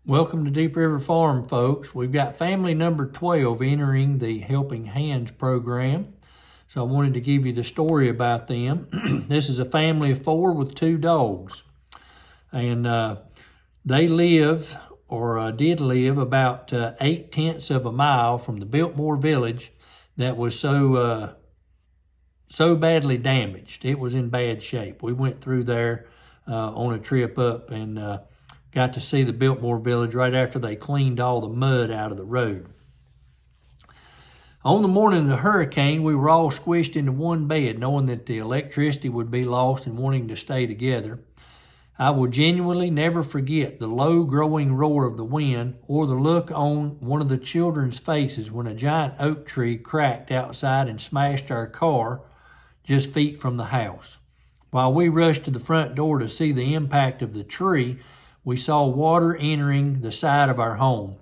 Welcome to Deep River Farm, folks. We've got family number 12 entering the Helping Hands program. So I wanted to give you the story about them. This is a family of 4 with 2 dogs. And they live, or did live, about 8/10 of a mile from the Biltmore village that was so badly damaged. It was in bad shape. We went through there on a trip up and got to see the Biltmore village right after they cleaned all the mud out of the road. On the morning of the hurricane, we were all squished into one bed, knowing that the electricity would be lost and wanting to stay together. I will genuinely never forget the low growing roar of the wind or the look on one of the children's faces when a giant oak tree cracked outside and smashed our car just feet from the house. While we rushed to the front door to see the impact of the tree, we saw water entering the side of our home,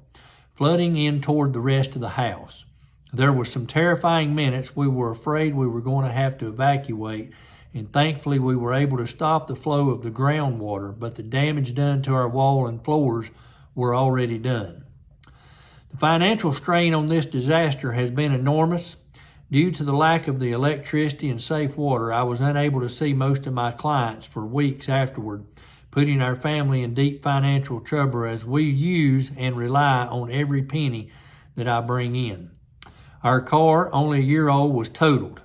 flooding in toward the rest of the house. There were some terrifying minutes. We were afraid we were going to have to evacuate, and thankfully we were able to stop the flow of the groundwater, but the damage done to our wall and floors were already done. The financial strain on this disaster has been enormous. Due to the lack of the electricity and safe water, I was unable to see most of my clients for weeks afterward, putting our family in deep financial trouble as we use and rely on every penny that I bring in. Our car, only a year old, was totaled,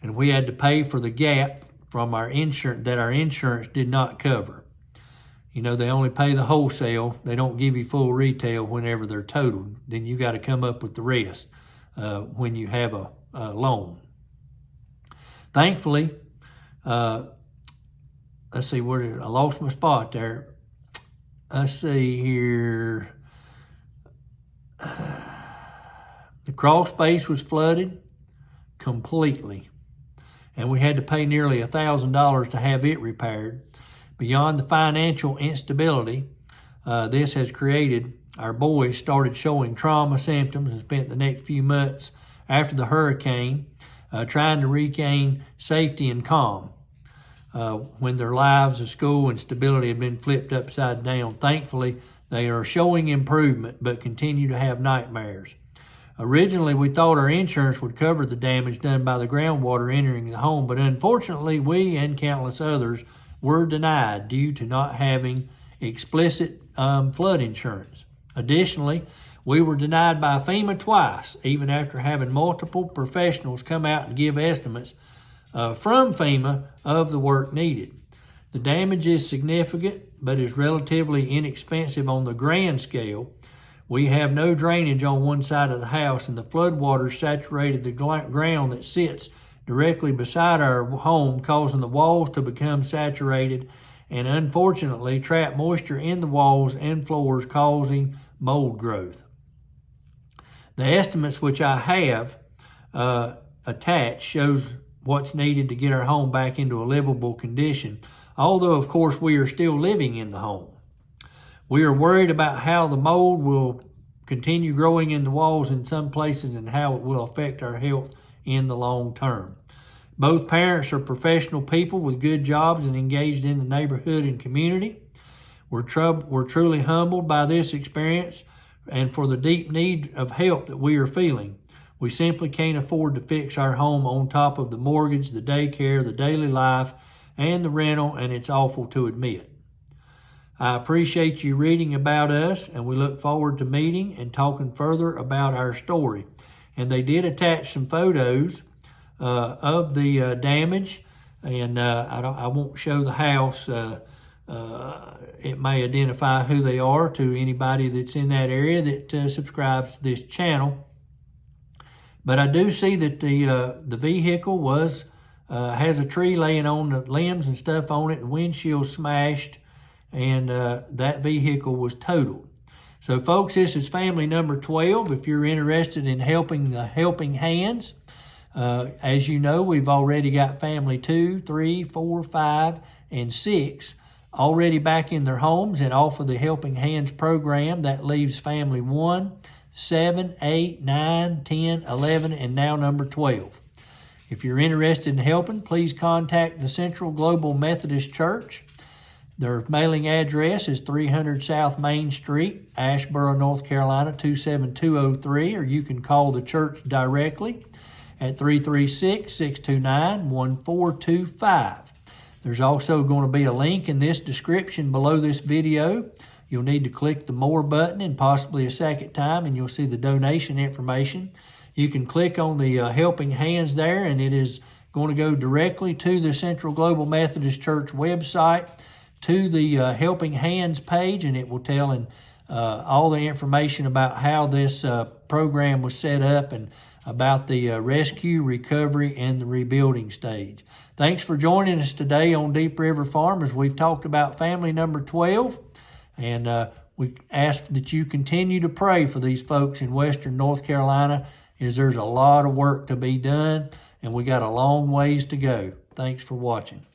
and we had to pay for the gap from our insurance that our insurance did not cover. You know, they only pay the wholesale. They don't give you full retail whenever they're totaled. Then you got to come up with the rest when you have a loan. Thankfully, let's see, I lost my spot there. Let's see here. The crawl space was flooded completely, and we had to pay nearly $1,000 to have it repaired. Beyond the financial instability this has created, our boys started showing trauma symptoms and spent the next few months after the hurricane trying to regain safety and calm. When their lives of school and stability have been flipped upside down. Thankfully, they are showing improvement, but continue to have nightmares. Originally, we thought our insurance would cover the damage done by the groundwater entering the home, but unfortunately, we and countless others were denied due to not having explicit flood insurance. Additionally, we were denied by FEMA twice, even after having multiple professionals come out and give estimates from FEMA of the work needed. The damage is significant, but is relatively inexpensive on the grand scale. We have no drainage on one side of the house, and the floodwaters saturated the ground that sits directly beside our home, causing the walls to become saturated and unfortunately trap moisture in the walls and floors, causing mold growth. The estimates which I have attached shows what's needed to get our home back into a livable condition, although of course we are still living in the home. We are worried about how the mold will continue growing in the walls in some places and how it will affect our health in the long term. Both parents are professional people with good jobs and engaged in the neighborhood and community. We're truly humbled by this experience and for the deep need of help that we are feeling. We simply can't afford to fix our home on top of the mortgage, the daycare, the daily life, and the rental, and it's awful to admit. I appreciate you reading about us, and we look forward to meeting and talking further about our story. And they did attach some photos of the damage, and I won't show the house. It may identify who they are to anybody that's in that area that subscribes to this channel. But I do see that the vehicle has a tree laying on the limbs and stuff on it, and windshield smashed, and that vehicle was totaled. So folks, this is family number 12. If you're interested in helping the Helping Hands, as you know, we've already got family 2, 3, 4, 5, and 6 already back in their homes and off of the Helping Hands program. That leaves family 1, 7, 8, 9, 10, 11, and now number 12. If you're interested in helping, please contact the Central Global Methodist Church. Their mailing address is 300 South Main Street, Asheboro, North Carolina, 27203, or you can call the church directly at 336-629-1425. There's also going to be a link in this description below this video. You'll need to click the More button and possibly a second time, and you'll see the donation information. You can click on the Helping Hands there, and it is going to go directly to the Central Global Methodist Church website, to the Helping Hands page, and it will tell all the information about how this program was set up and about the rescue, recovery, and the rebuilding stage. Thanks for joining us today on Deep River Farmers. We've talked about family number 12, and we ask that you continue to pray for these folks in Western North Carolina, as there's a lot of work to be done, and we got a long ways to go. Thanks for watching.